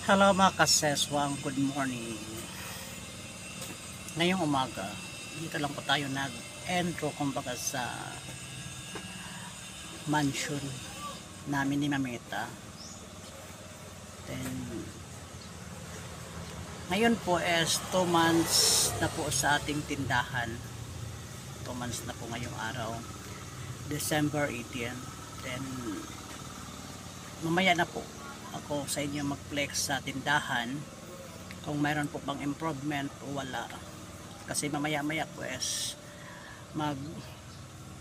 Hello mga kaseswang, good morning. Ngayong umaga, dito lang po tayo nag-entro kumbaga sa mansion namin ni Mamita. Then, ngayon po is 2 months na po sa ating tindahan. 2 months na po ngayong araw, December 18. Then, mamaya na po ako sa inyo mag-flex sa tindahan kung mayroon po bang improvement o wala, kasi mamaya pues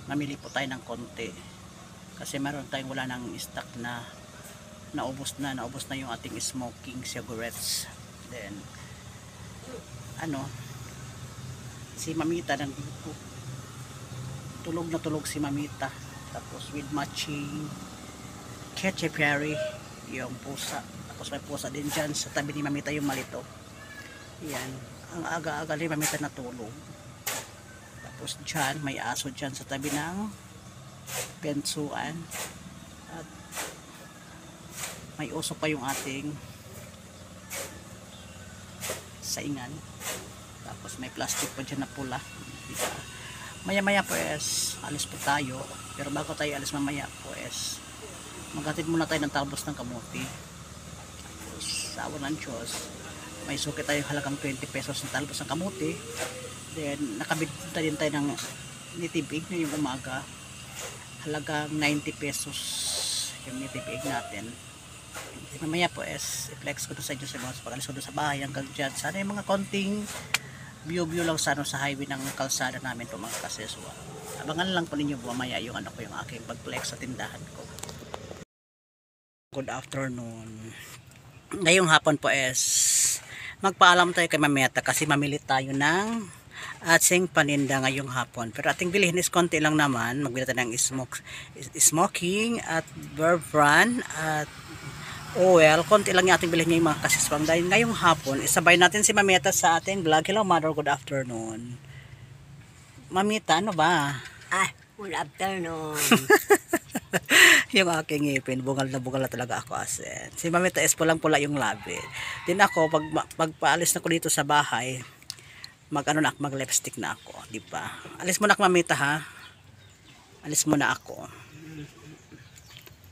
mamili po tayo ng konti kasi mayroon tayong wala ng stock na naubos na yung ating smoking cigarettes. Then si Mamita nandito, tulog na tulog si Mamita, tapos with matching ketchup berry yung pusa, tapos may pusa din dyan sa tabi ni Mamita, yung malito. Yan, ang aga-aga ni Mamita natulog. Tapos dyan, may aso dyan sa tabi ng bensuan, at may uso pa yung ating saingan. Tapos may plastic pa dyan na pula. Maya-maya pues alis po tayo, pero bago tayo alis mamaya pues maghatid muna tayo ng talbos ng kamote. Sa awa ng Diyos, may suki tayo halagang 20 pesos ng talbos ng kamote. Then nakabenta din tayo ng native egg ngayong umaga, halagang 90 pesos yung native egg natin. Mamaya po i-flex ko to sa inyo sa mga pag-alis ko sa bahay hanggang dyan. Sana yung mga konting view lang sa highway ng kalsada namin po mga kaseswa. Abangan lang po ninyo mamaya yung yung aking pag-flex sa tindahan ko. Good afternoon. Ngayong hapon po magpaalam tayo kay Mamita kasi mamili tayo ng ating paninda ngayong hapon. Pero ating bilhin is konti lang naman. Magbili tayo ng smoking at Verve Run at oil. Konti lang yung ating bilhin ngayong mga kasiswang. Dahil ngayong hapon, isabay natin si Mamita sa ating vlog. Hello mother, good afternoon. Mamita, ano ba? Good afternoon. Yung aking ngipin, bungal na talaga ako asin. Si Mamita pulang-pula yung labi. Din ako, pagpaalis na ko dito sa bahay, mag-lipstick na ako, di ba? Alis mo na ako, Mamita, ha? Alis mo na ako.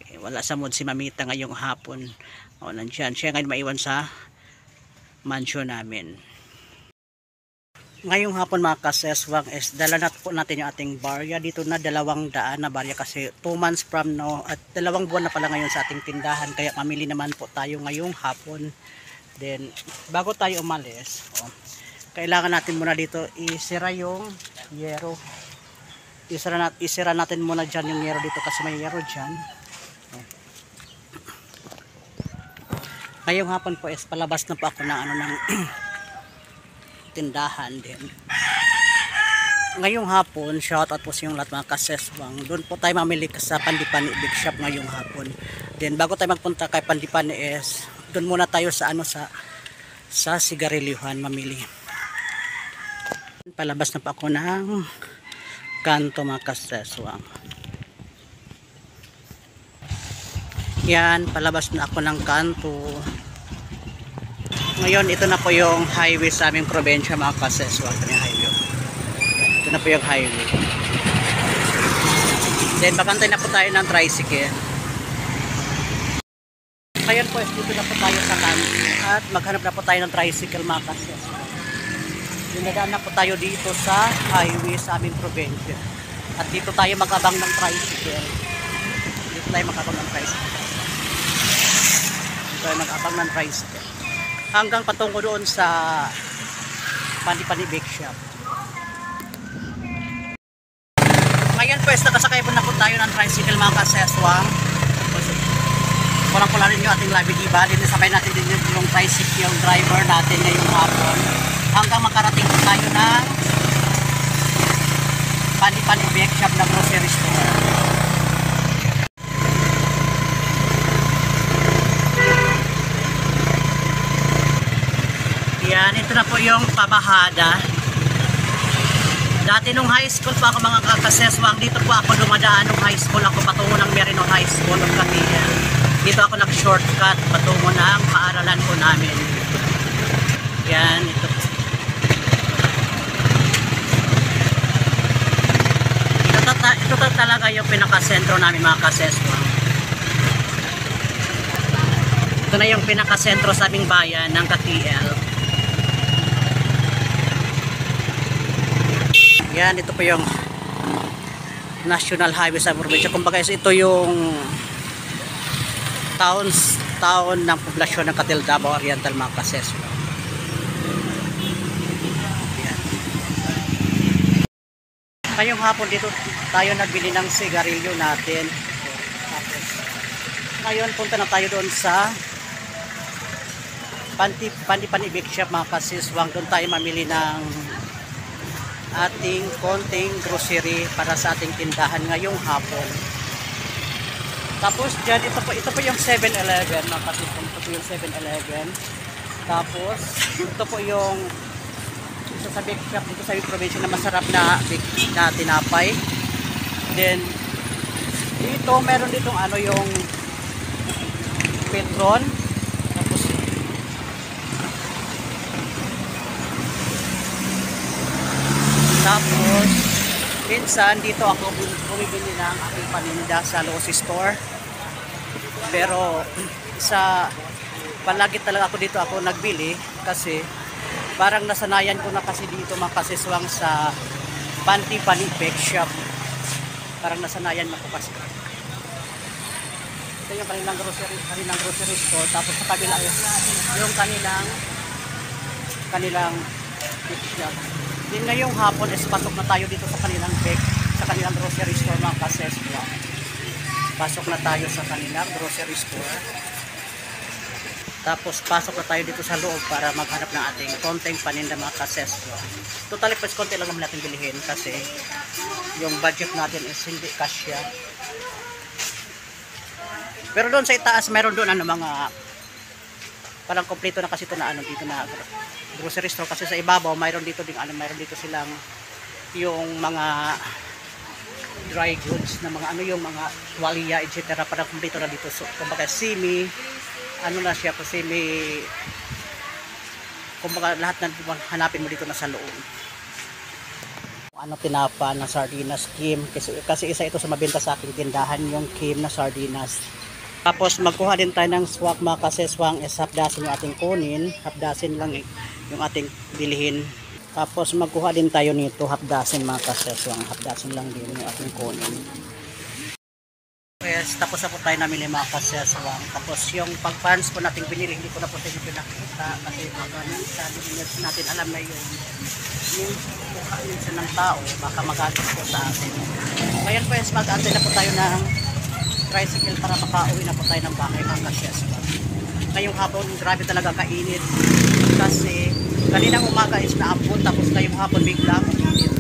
Okay, wala sa mood si Mamita ngayong hapon. O, nandyan. Siya ngayon maiwan sa mansion namin. Ngayong hapon mga kaseswang dala na po natin yung ating barya. Dito na 200 na barya kasi 2 months from now at 2 buwan na pala ngayon sa ating tindahan, kaya mamili naman po tayo ngayong hapon. Then bago tayo umalis, kailangan natin muna dito isira yung yero. Isira natin muna dyan yung yero dito kasi may yero dyan. Ngayong hapon po palabas na po ako ng tindahan din. Ngayong hapon, shout out po sa yung lahat mga kaseswang. Doon po tayo mamili sa Pandipani Big Shop ngayong hapon. Then bago tayo magpunta kay Pandipani doon muna tayo sa sa sigarilyuhan mamili. Palabas na pa ako ng kanto mga kaseswang. Yan, palabas na ako ng kanto. Ngayon, ito na po yung highway sa aming probinsya mga kaseswang. Ito na po yung highway. Then, bakantay na po tayo ng tricycle. Ngayon po, dito na po tayo sa kanto. At maghanap na po tayo ng tricycle mga kaseswang. Dinadaan na po tayo dito sa highway sa aming probinsya. At dito tayo mag-abang ng tricycle. Dito tayo mag-abang ng tricycle. Dito tayo mag-abang ng tricycle. Hanggang patungo doon sa Pandipani Bake Shop. Ngayon pues nakasakay po na po tayo ng tricycle mga kaseswang. Kulang-kulang rin yung ating labi, diba? Din sabay natin din yung tricycle, yung driver natin ngayong hapon. Hanggang makarating po tayo ng Pandipani Bake Shop na grocery store. Yan, ito na po yung pabahada. Dati nung high school pa ako mga kaseswang, dito po ako dumadaan nung high school. Ako patungo ng Merino High School of Cavite. Dito ako nag-shortcut patungo ng paaralan ko na na yung pinakasentro namin mga kaseswang. Ito na yung pinakasentro sa aming bayan ng KTL. Yan, ito po yung National Highway sa probinsya. Kumbaga ito yung town ng poblasyon ng KTL Davao Oriental mga kaseswang. Ngayong hapon dito tayo nagbili ng sigarilyo natin. Tapos, ngayon punta na tayo doon sa Panibig Shop mga kasiswang. Doon tayo mamili ng ating konting grocery para sa ating tindahan ngayong hapon. Tapos dyan, ito po yung 7-Eleven mga kasiswang. Ito po yung 7-Eleven. Tapos, ito po yung sa big shop dito sa probinsya na masarap na tinapay. Then dito meron ditong ano yung Petron. Tapos minsan dito ako bumibili ng aking paninda sa Lowe's Store. Pero palagi talaga ako nagbili kasi parang nasanayan ko na kasi dito mga kasiswang sa Panibig Shop. Parang nasanayan na ko kasi. Ito yung kanilang grocery store. Tapos sa kabila yung kanilang big shop. Din ngayong hapon is pasok na tayo dito sa kanilang grocery store mga kasiswang. Pasok na tayo sa kanilang grocery store. Tapos pasok na tayo dito sa loob para maghanap ng ating konting paninda mga kaseswang. Totally pues konti lang naman natin bilihin kasi yung budget natin is hindi kasya. Pero doon sa itaas meron doon mga parang kompleto na kasi ito na dito na grocery store kasi sa ibabaw mayroon dito silang yung mga dry goods na mga yung mga tuwalya etc. Parang kompleto na dito. So kumbaga simi na siya kasi kumbaga lahat na hanapin mo dito na sa loob. Tinapa na sardinas Kim kasi isa ito sa mabenta sa aking tindahan yung Kim na sardinas. Tapos magkuha din tayo ng swak mga kaseswang, is half dozen yung ating kunin, half dozen lang yung ating bilihin. Tapos magkuha din tayo nito half dozen mga kaseswang, half dozen lang din yung ating kunin. Yes, tapos na po tayo namili mga kaseswang. Tapos yung pag-fans po natin binili, hindi ko na po tayo pinakita kasi minsan natin alam na yung minsan ng tao, baka magalit po sa atin. Ngayon po yes, mag-antay na po tayo ng tricycle para makauwi na po tayo ng bahay mga kaseswang. Ngayong hapon, grabe talaga kainit kasi kaninang umaga is naabot tapos ngayong hapon biglang uminit.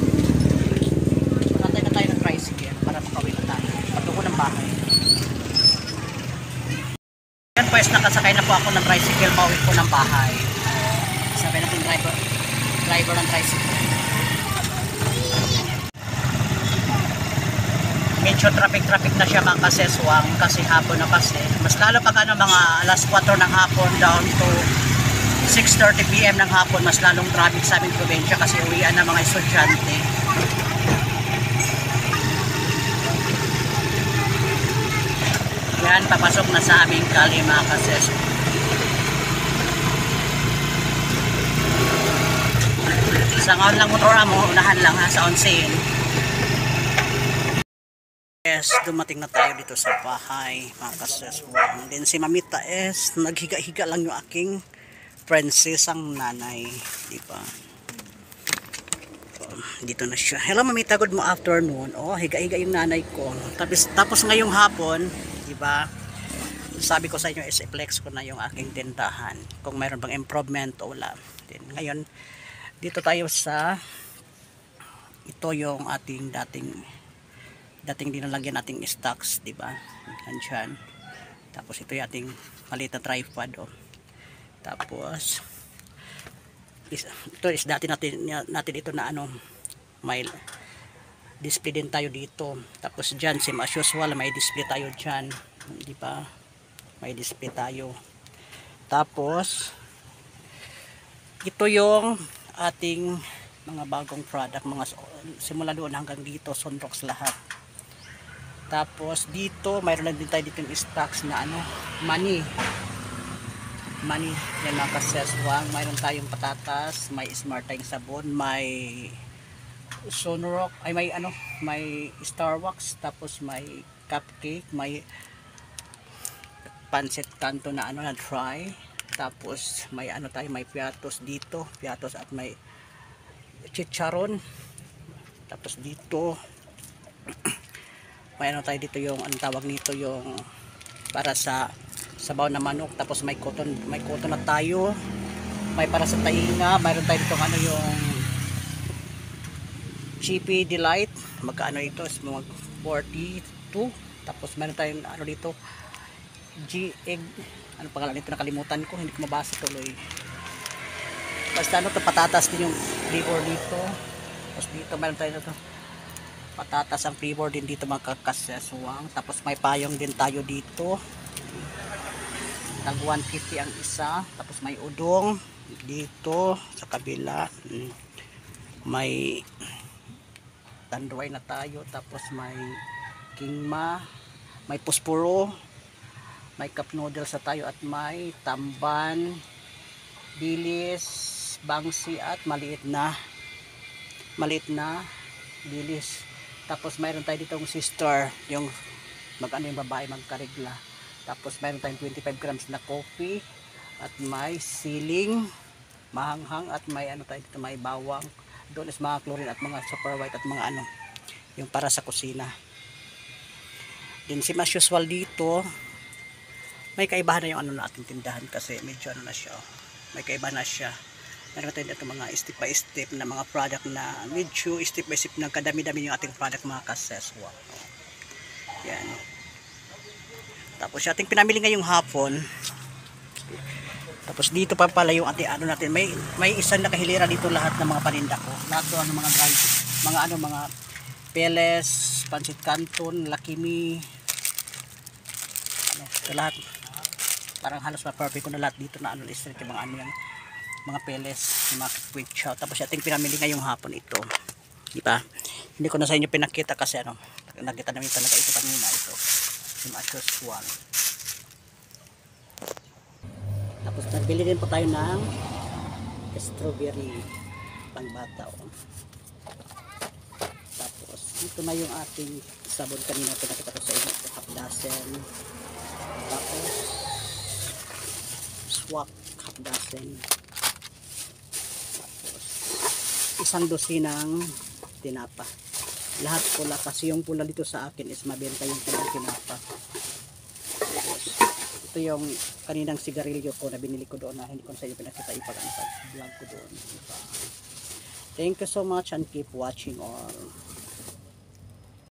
Antay na tayo ng tricycle para makauwi na tayo patungo ng bahay. Yan pues, nakasakay na po ako ng tricycle, pauwi po ng bahay. Sabi natin driver ng tricycle. Medyo traffic na siya mga kaseswang kasi hapon na kasi. Mas lalo pag mga alas 4 ng hapon down to 6:30 PM ng hapon, mas lalong traffic sa aming probinsya kasi uwian ng mga estudyante. Yan, papasok na sa aming kali mga kaseswang. Sa ngayon lang motor mo, unahan lang ha, sa onsen. Yes, dumating na tayo dito sa bahay mga kaseswang. Then si Mamita is naghiga-higa lang yung aking princess ang nanay, diba? Dito na siya. Hello Mamita, good afternoon. Oh, higa-higa yung nanay ko. Tapos ngayong hapon, diba? Sabi ko sa inyo is i-flex ko na yung aking tindahan. Kung mayroon bang improvement o wala. Then, ngayon, dito tayo sa ito yung ating dating dinalagyan nating stocks, di ba? Nandiyan. Tapos ito yung ating maliit na tripod, oh. Tapos ito is dati natin ito na may display din tayo dito. Tapos diyan same as usual, may display tayo diyan, di ba? May display tayo. Tapos ito yung ating mga bagong product, simula doon hanggang dito, Sunrox lahat. Tapos dito, mayroon lang din tayo dito yung stocks na ano, money. Yan mga kaseswang. Mayroon tayong patatas, may smart tayong sabon, may Sunrock, ay may ano, may Starbucks, tapos may cupcake, may pancit canton na ano na dry. Tapos may ano tayo, may piatos dito, piatos at may chicharon. Tapos dito may ano tayo dito yung anong tawag nito yung para sa sabaw na manok. Tapos may cotton na tayo, may para sa tainga. Mayroon tayo dito ano yung Chippy Delight, magkaano ito is mga 42. Tapos meron tayong ano dito G-egg, ano pangalan nito nakalimutan ko, hindi ko mabasa tuloy. Basta ano to, patatas din yung flavor dito. Tapos dito meron tayo dito patatas ang flavor din dito mga kaseswang. Tapos may payong din tayo dito, tag 150 ang isa. Tapos may udong dito sa kabila, may tanduay na tayo. Tapos may kingma, may puspuro, may cup noodles na tayo, at may tamban, bilis, bangsi at maliit na bilis. Tapos mayroon tayo ditong sister, yung mag-ano yung babae magkarigla. Tapos mayroon tayong 25 grams na coffee, at may siling mahanghang, at may ano tayo dito, may bawang. Doon is mga chlorine at mga super white at mga ano yung para sa kusina. Din si as usual dito, may kaibahan na yung ano nating tindahan kasi medyo ano na siya, may kaibahan na siya. Meron tayo dito mga step by step na mga product na medyo step by step na kadami-dami yung ating product mga kaseswa. Yan. Tapos yung ating pinamili ngayong hapon. Tapos dito pa pala yung ating ano natin, may isang nakahilera dito lahat ng mga paninda ko. Lahat to ano mga dry, mga peles, pancit canton, lakimi, ano, ito lahat. Parang halos ma-perfect ko na lahat dito na ano list yung mga ano yan, mga peles, mga quick chow. Tapos ating pinamili ngayong hapon ito. Di ba? Hindi ko na sa inyo pinakita kasi ano, nakita namin talaga ito kanina ito. Yung usual. Tapos nagbili din po tayo ng strawberry pangbata. Tapos ito na yung ating sabon kanina pinakita ko sa inyo, half dozen. Tapos swak half dozen. Tapos isang dosinang tinapa. Lahat pula kasi yung pula dito sa akin is mabenta yung pulang tinapa. Ito yung kaninang sigarilyo ko na binili ko doon na hindi ko sa inyo pinakita ipag-vlog ko doon. Thank you so much and keep watching all.